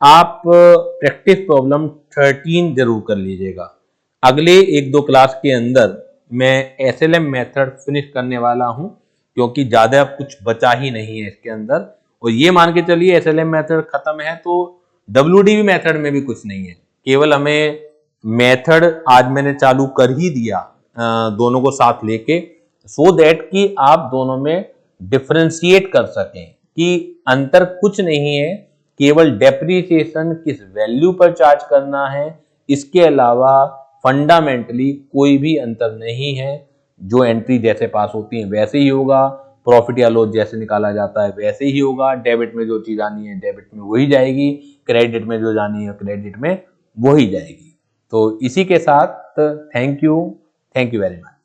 आप प्रैक्टिस प्रॉब्लम 13 जरूर कर लीजिएगा। अगले 1-2 क्लास के अंदर मैं SLM मेथड फिनिश करने वाला हूं, क्योंकि ज्यादा कुछ बचा ही नहीं है इसके अंदर। और ये मान के चलिए SLM मेथड खत्म है तो WDV मेथड में भी कुछ नहीं है। केवल हमें मेथड आज मैंने चालू कर ही दिया दोनों को साथ लेके, सो दैट कि आप दोनों में डिफरेंशिएट कर सकें कि अंतर कुछ नहीं है, केवल डेप्रीसिएशन किस वैल्यू पर चार्ज करना है, इसके अलावा फंडामेंटली कोई भी अंतर नहीं है। जो एंट्री जैसे पास होती है वैसे ही होगा, प्रॉफिट या लॉस जैसे निकाला जाता है वैसे ही होगा। डेबिट में जो चीज आनी है डेबिट में वही जाएगी, क्रेडिट में जो जानी है क्रेडिट में वही जाएगी। तो इसी के साथ थैंक यू वेरी मच।